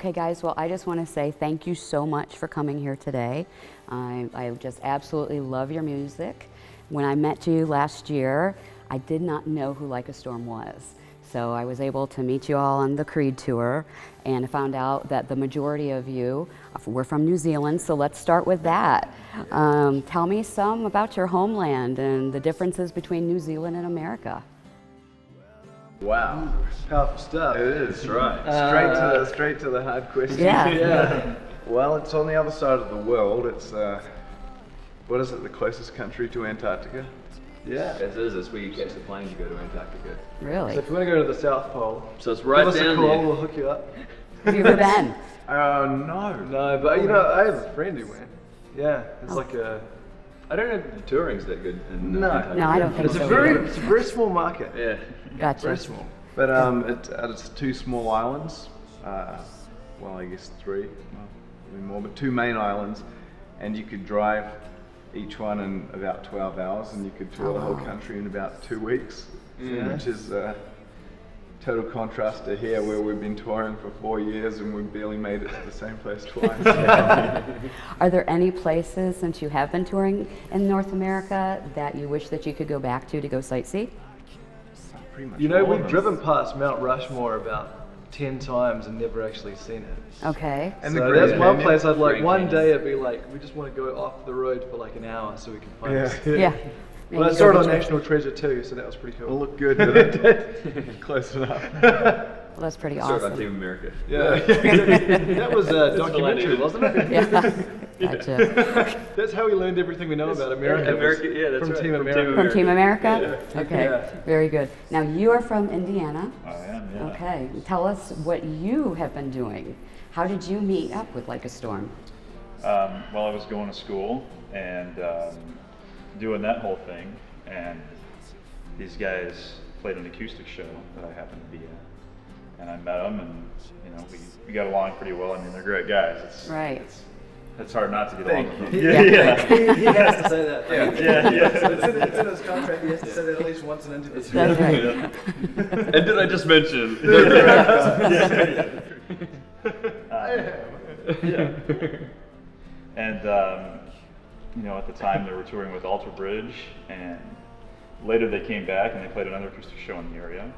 Okay, guys, well, I just want to say thank you so much for coming here today. I just absolutely love your music. When I met you last year, I did not know who Like a Storm was. So I was able to meet you all on the Creed tour, and I found out that the majority of you were from New Zealand, so let's start with that. Tell me some about your homeland and the differences between New Zealand and America. Wow, powerful stuff. it is right. Straight to the hard question. Yeah. Yeah. Well, it's on the other side of the world. It's what is it? The closest country to Antarctica? Yeah. It is. It's where you catch the plane to go to Antarctica. Really? So if you want to go to the South Pole, So it's right give us a down call, there. we'll hook you up. Have you ever been? No. No, but you know, I have a friend who went. Yeah, it's like a. I don't know if the touring's that good in No. Antarctica. No, I don't think It's so. a very small market. Yeah. Gotcha. Very small. But it's two small islands. Well, I guess three, well, maybe more, but two main islands, and you could drive each one in about 12 hours, and you could tour the whole country in about 2 weeks, which is a total contrast to here, where we've been touring for 4 years and we've barely made it to the same place twice. Are there any places, since you have been touring in North America, that you wish that you could go back to go sightsee? Pretty much You know, all of we've them. driven past Mount Rushmore about 10 times and never actually seen it. Okay. And the So Grand that's one Canyon. place I'd like. Grand One Canyon. day it'd be like, we just want to go off the road for like an hour so we can find Yeah. it. Yeah. Well, I Maybe saw it go on to- National Treasure too, so that was pretty It'll cool. look good, but it? Close enough. Well, that's pretty Sort of on awesome. Team America. Yeah, that was a documentary, wasn't it? Yeah. Gotcha. That's how we learned everything we know about America. America, yeah, that's from right. Team From America. Team From Team America? Okay, Yeah. very good. Now, you are from Indiana. I am, yeah. Okay, tell us what you have been doing. How did you meet up with Like a Storm? Well, I was going to school and doing that whole thing, and these guys played an acoustic show that I happened to be at, and I met them, and you know, we got along pretty well. I mean, they're great guys. Right. It's hard not to get along with them. Yeah. He has to say that. Yeah. It's in his contract. He has to say that at least once in an interview. That's right. And did I just mention? Yeah. And you know, at the time they were touring with Alter Bridge, and later they came back and they played another acoustic show in the area.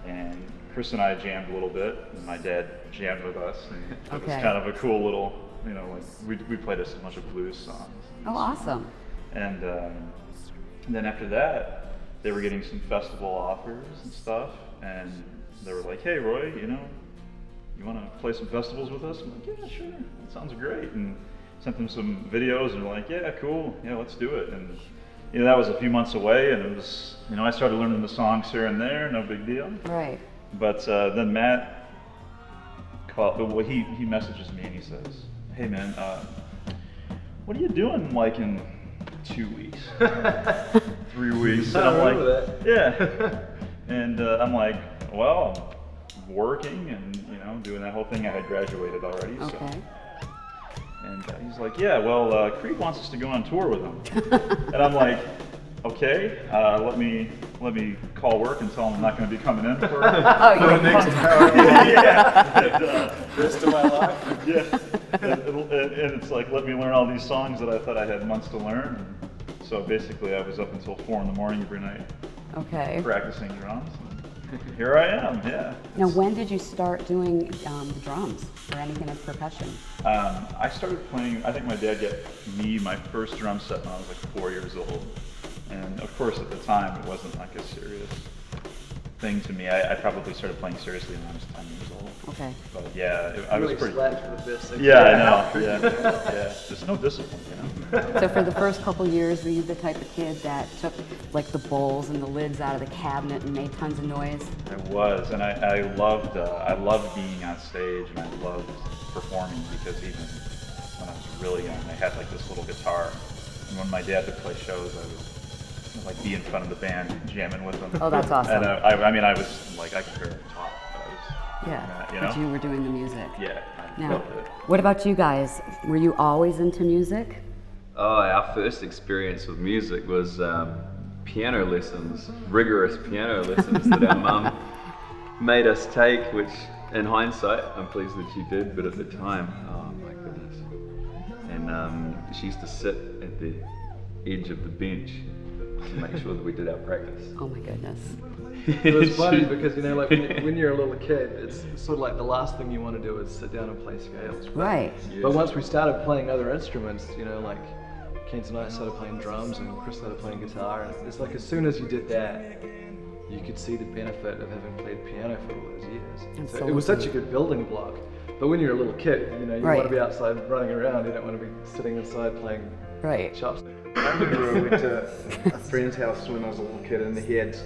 And Chris and I jammed a little bit, and my dad jammed with us. And it was Okay. kind of a cool little, you know, like we played a bunch of blues songs. Oh, awesome. And then after that, they were getting some festival offers and stuff, and they were like, "Hey, Roy, you know, you want to play some festivals with us?" I'm like, "Yeah, sure, that sounds great." And sent them some videos, and they're like, "Yeah, cool, yeah, let's do it." And you know, that was a few months away, and it was, you know, I started learning the songs here and there, no big deal. Right. But then Matt called. Well, he messages me and he says, "Hey, man, what are you doing like in 2 weeks, 3 weeks?" And I'm I like, remember "Yeah," and I'm like, "Well, I'm working and you know doing that whole thing. I had graduated already." So. Okay. And he's like, "Yeah, well, Creed wants us to go on tour with him." And I'm like, "Okay, let me call work and tell him I'm not going to be coming in for Oh, the you next yeah. And, Rest of my life. yeah. And it's like, let me learn all these songs that I thought I had months to learn. And so basically, I was up until 4 in the morning every night Okay. practicing drums. And here I am. Yeah. Now, when did you start doing the drums or any kind of percussion? I started playing, I think my dad got me my first drum set when I was like 4 years old. And of course at the time it wasn't like a serious thing to me. I probably started playing seriously when I was 10 years old. Okay. But yeah, I was Really pretty... slapped for the best thing. Yeah, I know, yeah. There's no discipline, you know? So for the first couple years, were you the type of kid that took like the bowls and the lids out of the cabinet and made tons of noise? I was, and I loved being on stage, and I loved performing, because even when I was really young, I had like this little guitar, and when my dad would play shows, I would like be in front of the band jamming with them. Oh, that's awesome. And I mean, I was like, I could barely talk, but I was Yeah, you but know? you were doing the music. Yeah, I Now, loved it. what about you guys? Were you always into music? Oh, our first experience with music was piano lessons, rigorous piano lessons that our mum made us take, which In hindsight, I'm pleased that she did, but at the time, oh my goodness. And she used to sit at the edge of the bench to make sure that we did our practice. Oh my goodness. It was funny because, you know, like when you're a little kid, it's sort of like the last thing you want to do is sit down and play scales. Right. But once we started playing other instruments, you know, like Kent and I started playing drums and Chris started playing guitar, and it's like as soon as you did that, you could see the benefit of having played piano for all those years. So it was such a good building block. But when you're a little kid, you know, you want to be outside running around, you don't want to be sitting inside playing chops. I remember I went to a friend's house when I was a little kid, and he had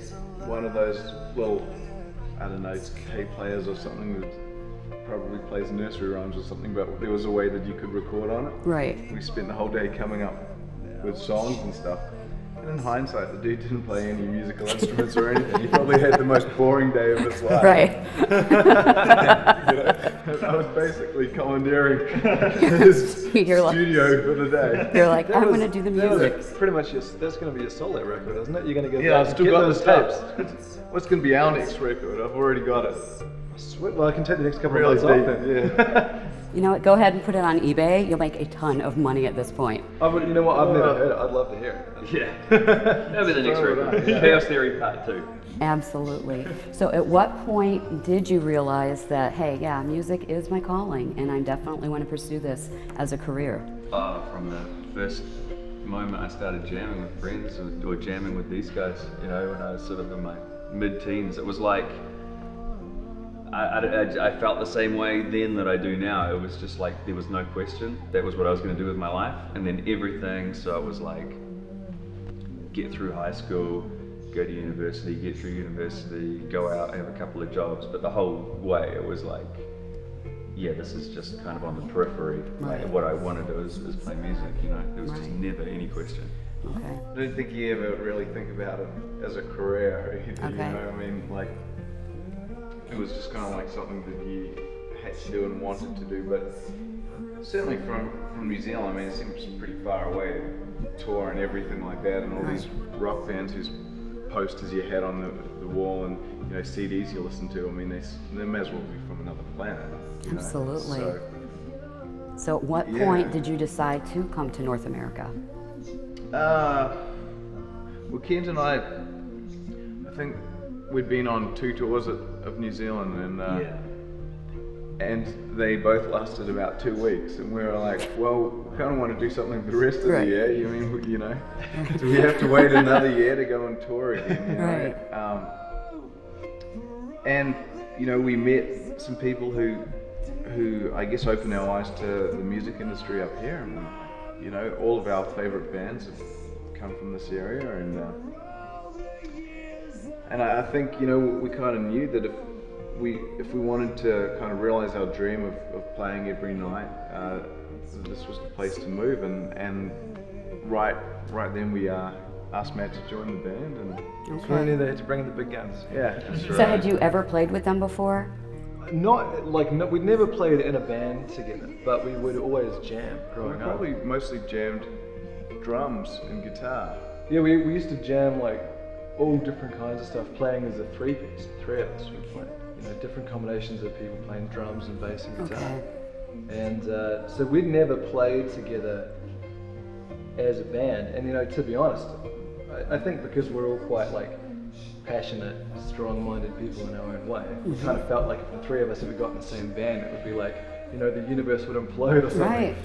one of those little, I don't know, K players or something that probably plays nursery rhymes or something, but there was a way that you could record on it. Right. We spent the whole day coming up with songs and stuff. And in hindsight, the dude didn't play any musical instruments or anything. He probably had the most boring day of his life. Right. I was basically commandeering his studio for the day. You're like, I'm going to do the music. Pretty much, that's going to be your solo record, isn't it? You're going to get I've still got those tapes. What's going to be our next record? I've already got it. Sweet. Well, I can take the next couple Really of months off then. Yeah. You know what? Go ahead and put it on eBay. You'll make a ton of money at this point. You know what? I've never heard it. I'd love to hear it. Yeah. That'll be the next record. Chaos Theory Part 2. Absolutely. So at what point did you realize that, hey, yeah, music is my calling and I definitely want to pursue this as a career? From the first moment I started jamming with friends or jamming with these guys, you know, when I was sort of in my mid-teens, it was like, I felt the same way then that I do now. It was just like there was no question. That was what I was going to do with my life. And then everything, so it was like get through high school, go to university, get through university, go out, have a couple of jobs. But the whole way it was like, yeah, this is just kind of on the periphery. Like what I want to do is play music, you know. There was just never any question. Okay. I don't think you ever really think about it as a career either, you know. I mean, like, it was just kind of like something that you had to do and wanted to do, but certainly from New Zealand, I mean, it seems pretty far away to tour and everything like that, and all these rock bands whose posters you had on the wall and, you know, CDs you listen to, I mean, they may as well be from another planet. Absolutely. So at what point did you decide to come to North America? Well, Kent and I think we'd been on 2 tours of New Zealand, and they both lasted about 2 weeks, and we were like, well, we kind of want to do something for the rest of the year. You mean, you know, do we have to wait another year to go on tour again? You know? And you know, we met some people who I guess opened our eyes to the music industry up here, and you know, all of our favorite bands have come from this area, and I think, you know, we kind of knew that if we wanted to kind of realize our dream of playing every night, this was the place to move, and right then we asked Matt to join the band, and so we knew they had to bring in the big guns. Yeah. So had you ever played with them before? We'd never played in a band together, but we would always jam growing up. Probably mostly jammed drums and guitar. Yeah, we used to jam like all different kinds of stuff, playing as a three-piece. 3 of us would play, you know, different combinations of people playing drums and bass and guitar. And so we'd never played together as a band. And you know, to be honest, I think because we're all quite like passionate, strong-minded people in our own way, we kind of felt like if the 3 of us ever got in the same band, it would be like, you know, the universe would implode or something. Right.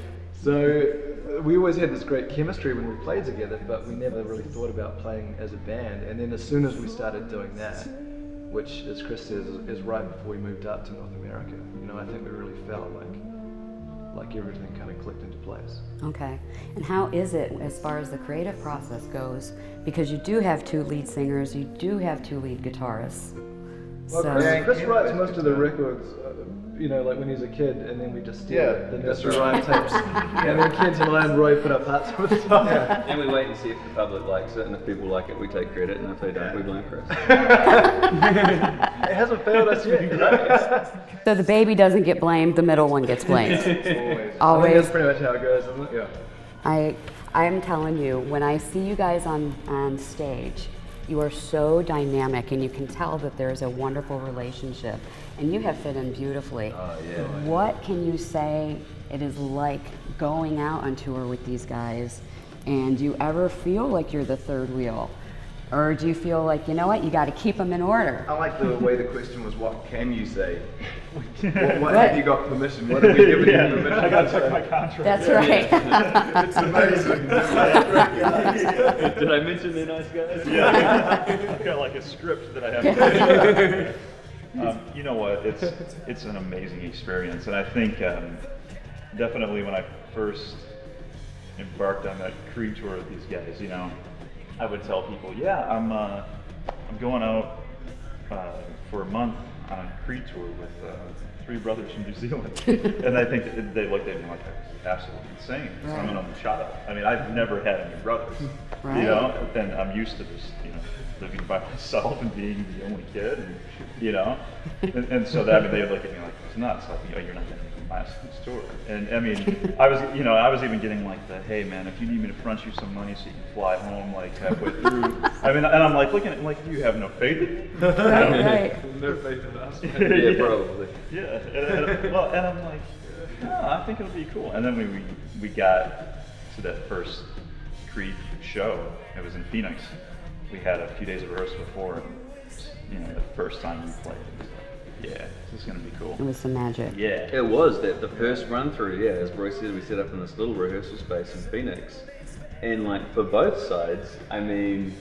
So we always had this great chemistry when we played together, but we never really thought about playing as a band. And then as soon as we started doing that, which, as Chris says, is right before we moved up to North America, you know, I think we really felt like everything kind of clicked into place. Okay. And how is it as far as the creative process goes? Because you do have 2 lead singers, you do have 2 lead guitarists. Well, So Chris writes most of the records, you know, like when he's a kid, and then we just steal the nursery rhyme tapes. And then Kent and I and Roy put up parts of the song. And we wait and see if the public likes it, and if people like it, we take credit, and if they don't, we blame Chris. It hasn't failed us yet. So the baby doesn't get blamed, the middle one gets blamed. I Always. think that's pretty much how it goes, isn't it? Yeah. I'm telling you, when I see you guys on stage, you are so dynamic, and you can tell that there's a wonderful relationship. and you have fit in beautifully. Oh, yeah. What can you say it is like going out on tour with these guys? And do you ever feel like you're the third wheel? Or do you feel like, you know what, you got to keep them in order? I like the way the question was, what can you say? What have you got permission? What have we given you permission? I got to check my contract. That's right. It's amazing. Did I mention they're nice guys? Yeah, I've got like a script that I have to you know what, it's an amazing experience, and I think definitely when I first embarked on that Creed tour with these guys, you know, I would tell people, yeah, I'm going out for a month on a Creed tour with 3 brothers from New Zealand, and I think that they looked at me like I was absolutely insane. So I'm an only child. I mean, I've never had any brothers, Right. you know, and I'm used to just, you know, living by myself and being the only kid, and, you know, and so that, I mean, they would look at me like it's nuts, like, oh, you're not going to last this tour. And I mean, I was even getting like the, hey man, if you need me to front you some money so you can fly home like halfway through. I mean, and I'm like looking at it like, you have no faith in me. Right. No faith in us. Yeah, probably. Yeah, and I'm like, no, I think it'll be cool. And then we got to that first Creed show. It was in Phoenix. We had a few days of rehearsal before, and you know, the first time we played, it was like, yeah, this is gonna be cool. It was some magic. Yeah. It was that the first run through, yeah, as Roy said, we set up in this little rehearsal space in Phoenix. And like for both sides, I mean,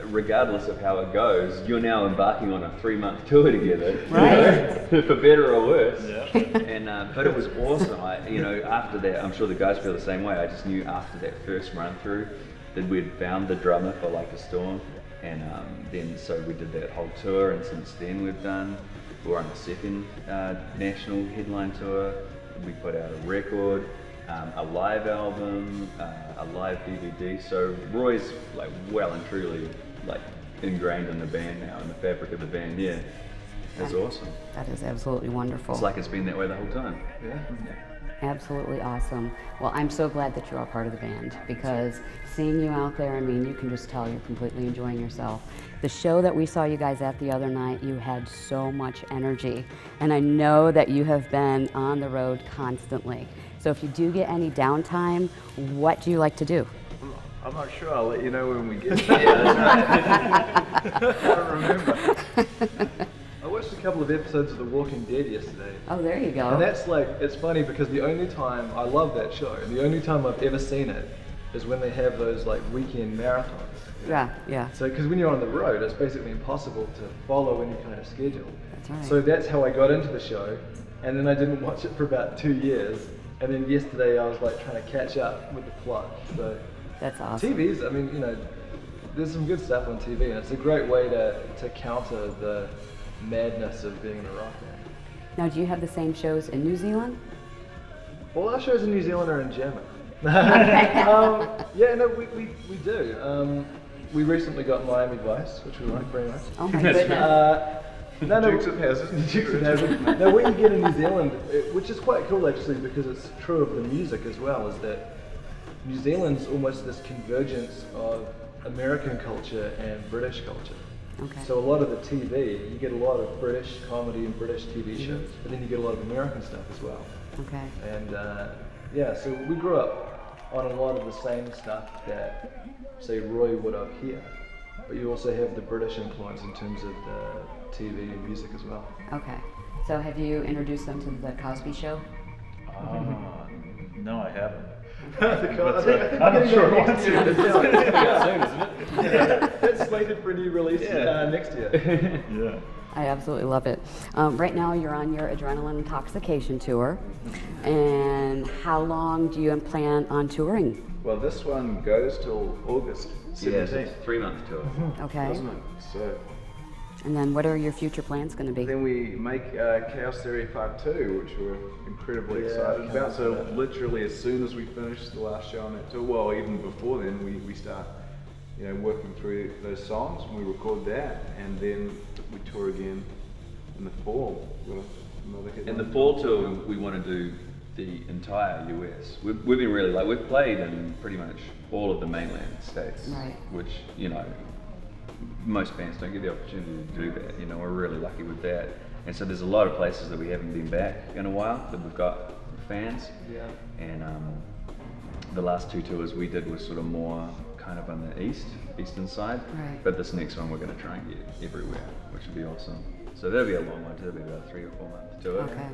regardless of how it goes, you're now embarking on a 3-month tour together. Right. For better or worse. Yeah. And but it was awesome. You know, after that, I'm sure the guys feel the same way. I just knew after that first run through that we'd found the drummer for Like a Storm. And then so we did that whole tour, and since then we're on the second national headline tour. We put out a record, a live album, a live DVD. So Roy's like well and truly like ingrained in the band now, in the fabric of the band. Yeah, it's awesome. That is absolutely wonderful. It's like it's been that way the whole time. Yeah. Absolutely awesome. Well, I'm so glad that you are part of the band, because seeing you out there, I mean, you can just tell you're completely enjoying yourself. The show that we saw you guys at the other night, you had so much energy, and I know that you have been on the road constantly. So if you do get any downtime, what do you like to do? I'm not sure. I'll let you know when we get there. I don't remember. I watched a couple of episodes of The Walking Dead yesterday. Oh, there you go. And that's like, it's funny because the only time, I love that show, and the only time I've ever seen it is when they have those like weekend marathons. Yeah, yeah. So, because when you're on the road, it's basically impossible to follow any kind of schedule. That's right. So that's how I got into the show, and then I didn't watch it for about 2 years, and then yesterday I was like trying to catch up with the plot. So That's awesome. TV's, I mean, you know, there's some good stuff on TV, and it's a great way to counter the madness of being in a rock band. Now, do you have the same shows in New Zealand? All our shows in New Zealand are in German. Yeah, no, we do. We recently got Miami Vice, which we like very much. Oh my goodness. No, Dukes of Hazzard. Dukes of Hazzard. No, what you get in New Zealand, which is quite cool actually, because it's true of the music as well, is that New Zealand's almost this convergence of American culture and British culture. Okay. So a lot of the TV, you get a lot of British comedy and British TV shows, but then you get a lot of American stuff as well. Okay. And yeah, so we grew up on a lot of the same stuff that, say, Roy would have here. But you also have the British influence in terms of the TV and music as well. Okay. So have you introduced them to the Cosby Show? No, I haven't. I think I'm not sure I want to. That's slated for a new release next year. Yeah. I absolutely love it. Right now you're on your adrenaline intoxication tour. And how long do you plan on touring? Well, this one goes till August Yeah, 17th. it's a 3-month tour. Okay. Doesn't it? So And then what are your future plans going to be? then we make Chaos Theory Part 2, which we're incredibly Yeah, excited can't about. wait So for that. literally as soon as we finish the last show on that tour, well, even before then, we start, you know, working through those songs, and we record that, and then we tour again in the fall with another hit. In the fall tour, we want to do the entire US. We've been really like, we've played in pretty much all of the mainland states, Right. which, you know, most bands don't get the opportunity to do that. You know, we're really lucky with that. And so there's a lot of places that we haven't been back in a while that we've got fans. Yeah. And the last 2 tours we did was sort of more kind of on the eastern side. Right. But this next one we're going to try and get everywhere, which would be awesome. So that'll be a long one too. That'll be about a 3 or 4 month tour. Okay.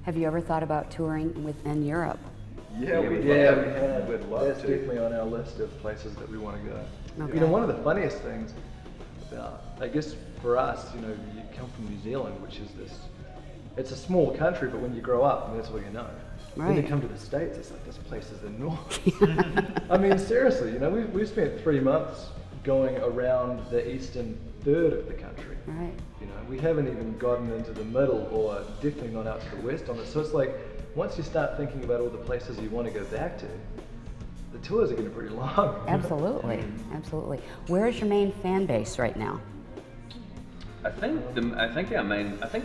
Have you ever thought about touring within Europe? Yeah, we have. We'd love That's to. definitely on our list of places that we want to go. Okay. You know, one of the funniest things about, I guess for us, you know, you come from New Zealand, which is this, it's a small country, but when you grow up, that's all you know. When you Right. come to the States, it's like this place is enormous. I mean, seriously, you know, we've spent 3 months going around the eastern third of the country. Right. You know, we haven't even gotten into the middle or definitely not out to the west on it. So it's like, once you start thinking about all the places you want to go back to, the tours are getting pretty long. Absolutely. Absolutely. Where is your main fan base right now? I think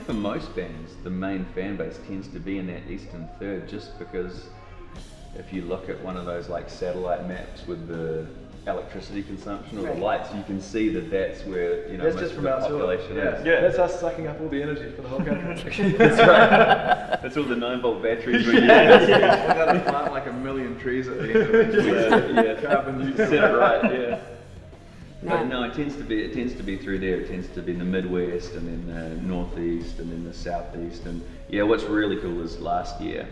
for most bands, the main fan base tends to be in that eastern third, just because if you look at one of those like satellite maps with the electricity consumption or Right. the lights, you can see that that's where, you know, That's most just of from the our tour. population is. Yeah. That's us sucking up all the energy for the whole country. That's right. That's all the 9-volt batteries we use. We've got to plant like 1 million trees at the end of it. Yeah, Carbon neutral. Set it right, yeah. Now- But no, it tends to be through there. It tends to be in the Midwest and then the Northeast and then the Southeast. And yeah, what's really cool is last year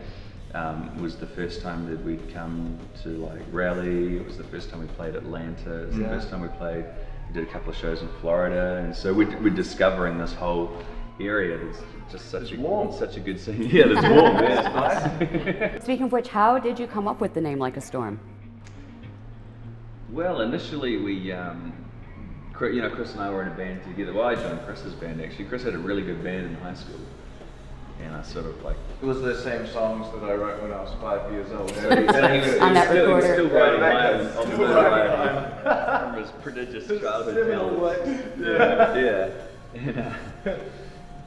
was the first time that we'd come to like Raleigh. It was the first time we played Atlanta. It was the first time we did a couple of shows in Florida. And so we're discovering this whole area that's just such a good scene. Yeah, that's warm. Yeah, it's nice. Speaking of which, how did you come up with the name Like a Storm? Well, initially we, Chris and I were in a band together. Well, I joined Chris's band actually. Chris had a really good band in high school, and I sort of like. It was the same songs that I wrote when I was 5 years old. On that He was recorder. still writing high on the Right. from his prodigious childhood Seminal talents. wax. Yeah.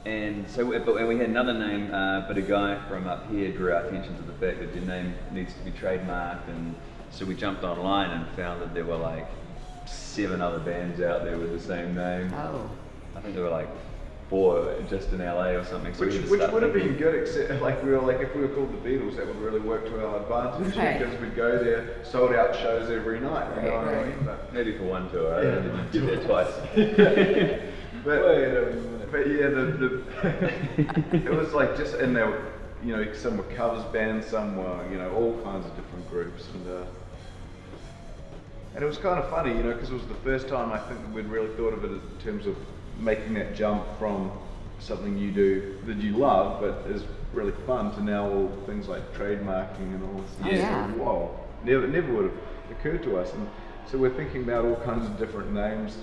And so, and we had another name, but a guy from up here drew our attention to the fact that your name needs to be trademarked, and so we jumped online and found that there were like 7 other bands out there with the same name. Oh. I think there were like 4 just in LA or something. So we Which just would started have been thinking- good, except like if we were called the Beatles, that would really work to our advantage Right. because we'd go there, sold out shows every night. You know what I Right. mean? But, Maybe for one tour, I didn't get there twice. but yeah, it was like just, and there were, you know, some were covers bands, some were, you know, all kinds of different groups, and it was kind of funny, you know, because it was the first time I think that we'd really thought of it in terms of making that jump from something you do that you love but is really fun to now all things like trademarking and all this. Oh, yeah. Whoa, never would have occurred to us, and so we're thinking about all kinds of different names.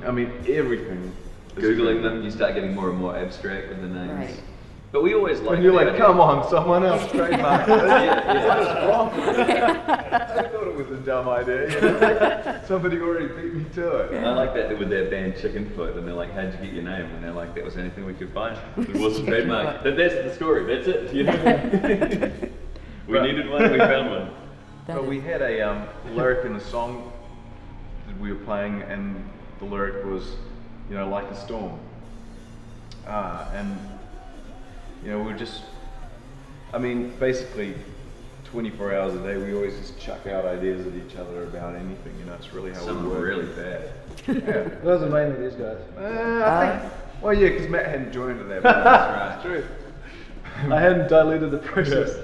I mean, everything. is Googling trademarked. them, you start getting more and more abstract with the names. Right. But we always like. And you're like, come on, someone else trademarked it. Yeah. What is wrong with it? I thought it was a dumb idea. You know? Somebody already beat me to it. I like that with their band Chickenfoot, and they're like, how'd you get your name? And they're like, that was anything we could find. It wasn't trademarked. That's the story, that's it. You know? We needed one, we found one. But we had a lyric in the song that we were playing, and the lyric was, you know, like a storm. And, you know, we're just, I mean, basically 24 hours a day, we always just chuck out ideas at each other about anything, you know, it's really how Some we were work. really bad. Yeah. Those are mainly these guys. I think, well, yeah, because Matt hadn't joined at that point. That's right. True. I hadn't diluted the process.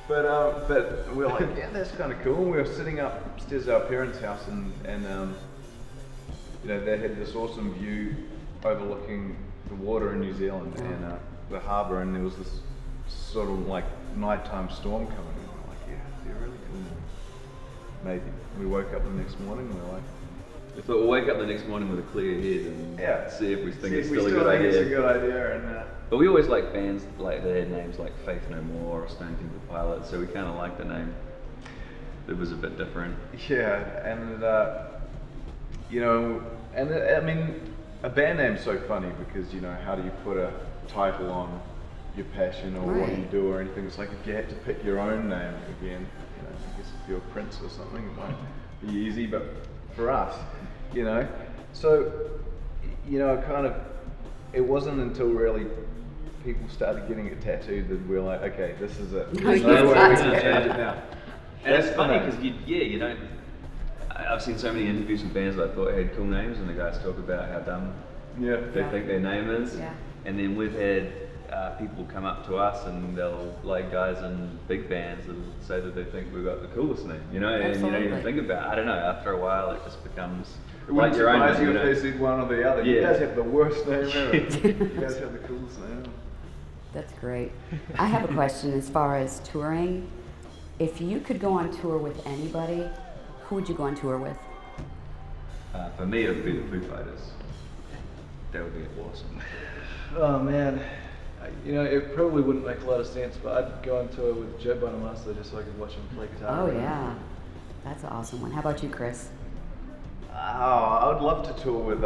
But we were like, yeah, that's kind of cool. We were sitting upstairs at our parents' house, and you know, they had this awesome view overlooking the water in New Zealand and the harbour, and there was this sort of like nighttime storm coming. And we were like, yeah, they're really cool. Maybe. We woke up the next morning, and we were like, We thought we'll wake up the next morning with a clear head and yeah, see if we think it's we still a still good think idea. it's a good idea, and But we always like bands like that had names like Faith No More or Stone Temple Pilots, so we kind of liked the name. It was a bit different. yeah, and you know, and I mean, a band name's so funny because, you know, how do you put a title on your passion or what Right. you do or anything? It's like if you had to pick your own name again, you know, I guess if you're a Prince or something, it might be easy, but for us, you know, so, you know, kind of it wasn't until really people started getting it tattooed that we're like, okay, this is it. Oh, There's you no way got we to. can change it now. And it's That's funny the because you don't. I've seen so many interviews with bands that I thought had cool names, and the guys talk about how dumb Yeah. they Yeah. think their name is. Yeah. And then we've had people come up to us and they'll, like guys in big bands, and say that they think we've got the coolest name, you know, and you don't even Absolutely. think about it. I don't know, after a while it just becomes It wouldn't like your own surprise name, you you if know. they said one or the other. You Yeah. guys have the worst name ever. You guys have the coolest name. That's great. I have a question as far as touring. If you could go on tour with anybody, who would you go on tour with? For me, it would be the Foo Fighters. That would be awesome. Oh man, it probably wouldn't make a lot of sense, but I'd go on tour with Joe Bonamassa just so I could watch him play guitar. Oh yeah, that's an awesome one. How about you, Chris? Oh, I would love to tour with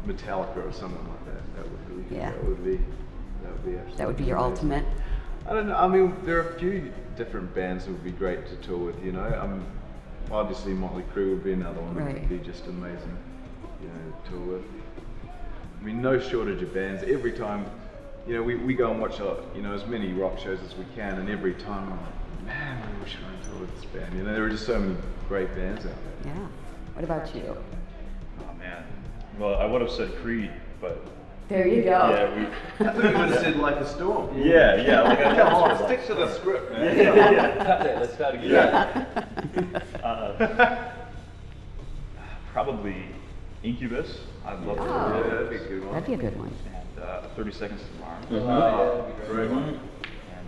Metallica or someone like that. That would be. Yeah. That would be absolutely. That would be your amazing. ultimate. I don't know. I mean, there are a few different bands that would be great to tour with. You know, obviously Motley Crue would be another one that Right. would be just amazing. You know, to tour with. I mean, no shortage of bands. Every time, we go and watch as many rock shows as we can, and every time I'm like, man, I wish I could tour with this band. There are just so many great bands out there. Yeah. What about you? Oh man. Well, I would have said Creed, but There you go. yeah, I thought you would have said like a storm. yeah. Like I Come on, stick to the script, man. Cut that, let's start again. Probably Incubus. I'd love to. Oh. Yeah, that'd be a good one. That'd be a good one. And 30 Seconds to Mars. Oh, yeah, that'd be great. And,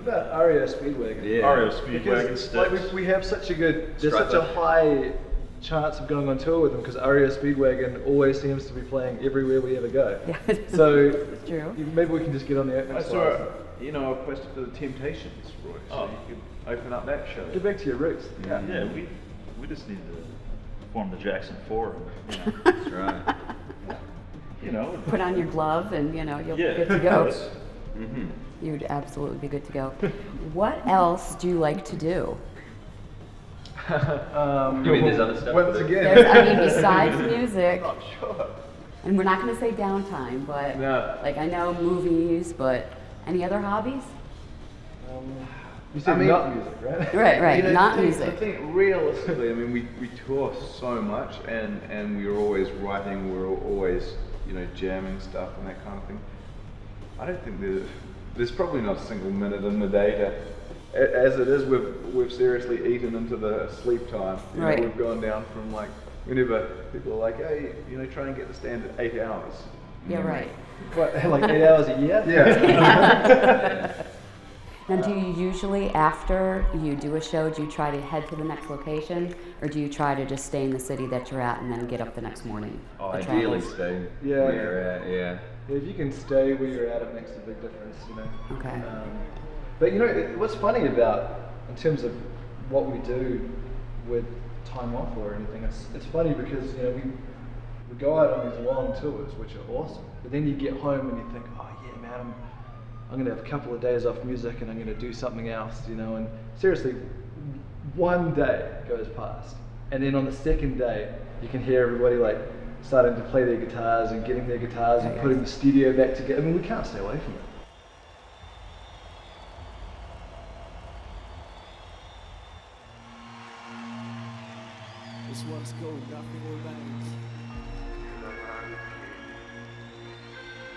What about REO Speedwagon? Yeah. REO Speedwagon Because Sticks. we have such a there's such a Striper. high chance of going on tour with them because REO Speedwagon always seems to be playing everywhere we ever go. Yeah. So It's true. maybe we can just get on the opening I slides. saw, a quest for the Temptations, Roy. So Oh. you could open up that show. Get back to your roots. Yeah. Yeah, we just need to form the Jackson 4. That's right. Put on your glove and you'll Yeah. be good to go. Yes. Mm-hmm. You'd absolutely be good to go. What else do you like to do? You mean there's other stuff? Once to do? again. Besides music, Not sure. and we're not going to say downtime, but No. like I know movies, but any other hobbies? You said I mean- not music, right? Right, not I music. think realistically, I mean, we tour so much, and we're always writing, we're always, jamming stuff and that kind of thing. I don't think there's probably not a single minute in the day as it is, we've seriously eaten into the sleep time. Right. We've gone down from like, whenever people are like, hey, try and get the standard 8 hours. Yeah, right. What, like 8 hours a year? Yeah. Now, do you usually, after you do a show, do you try to head to the next location, or do you try to just stay in the city that you're at and then get up the next morning? Oh, The ideally travels? stay Yeah. where you're at, yeah. If you can stay where you're at, it makes a big difference, Okay. But what's funny about, in terms of what we do with time off or anything, it's funny because, we go out on these long tours, which are awesome, but then you get home and you think, oh yeah, man, I'm going to have a couple of days off music and I'm going to do something else, and seriously, one day goes past, and then on the second day, you can hear everybody like starting to play their guitars and getting their guitars and Yeah. putting the studio back together. I mean, we can't stay away from it. This one's called Nothing Remains.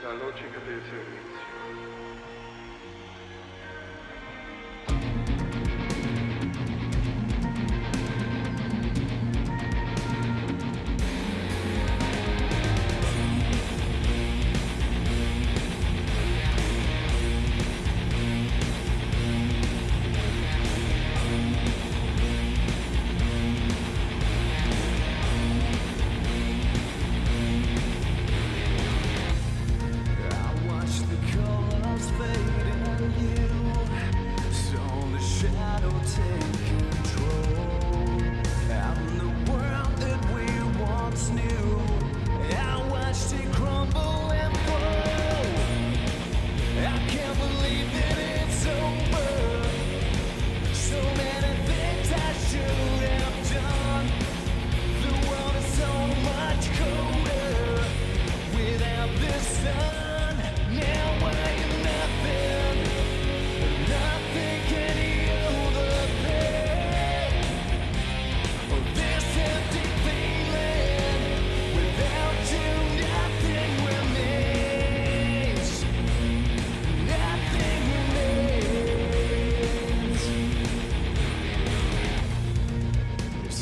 La logica del servizio. I watch the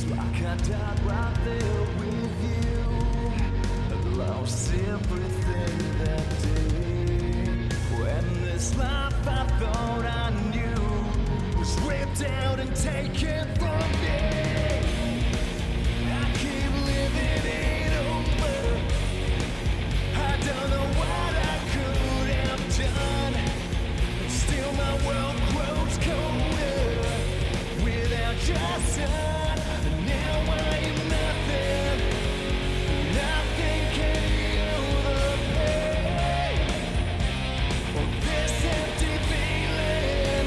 It's like I died right there with you. I lost everything that day. When this life I thought I knew was ripped out and taken from me. I keep living it over. I don't know what I could have done. Still my world grows colder without your sun. Now I am nothing. Nothing can heal the pain of this empty feeling.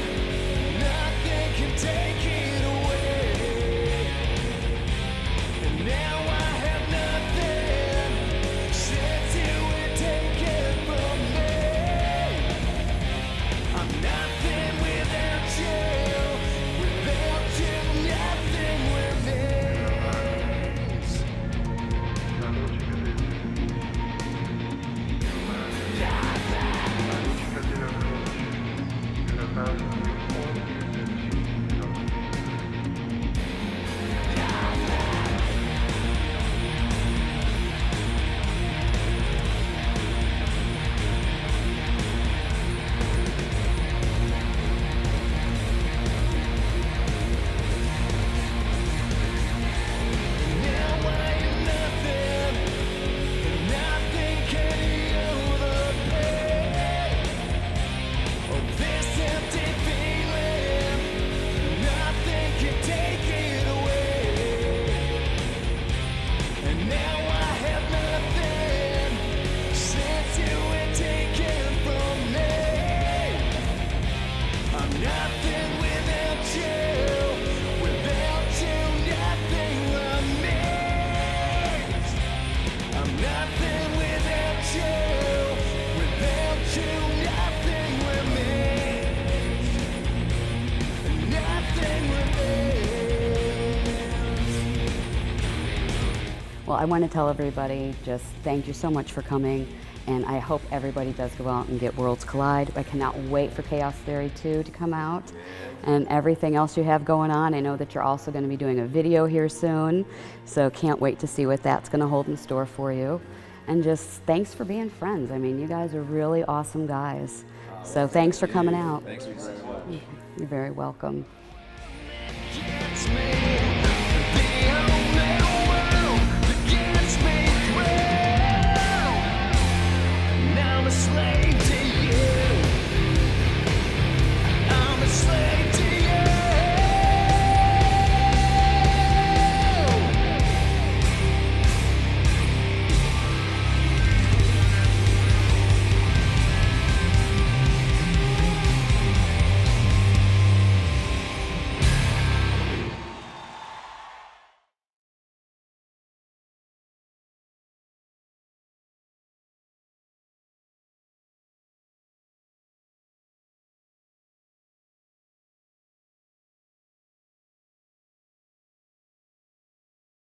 Nothing can take it away. And now I have nothing since you were taken from me. I'm nothing without you. Without you, nothing remains. La logica del la logica della croce è la base di ogni esercizio Now I am nothing. Nothing can heal the pain of this empty feeling. Nothing can take it away. And now I have nothing since you were taken from me. I'm nothing without you. Without you, nothing remains. I'm nothing without you. Without you, nothing remains. Nothing remains. Well, I want to tell everybody just thank you so much for coming, and I hope everybody does go out and get Worlds Collide. I cannot wait for Chaos Theory 2 to come out and everything else you have going on. I know that you're also going to be doing a video here soon, so can't wait to see what that's going to hold in store for you. And just thanks for being friends. I mean, you guys are really awesome guys. So thanks for coming out. Thanks very much. You're very welcome.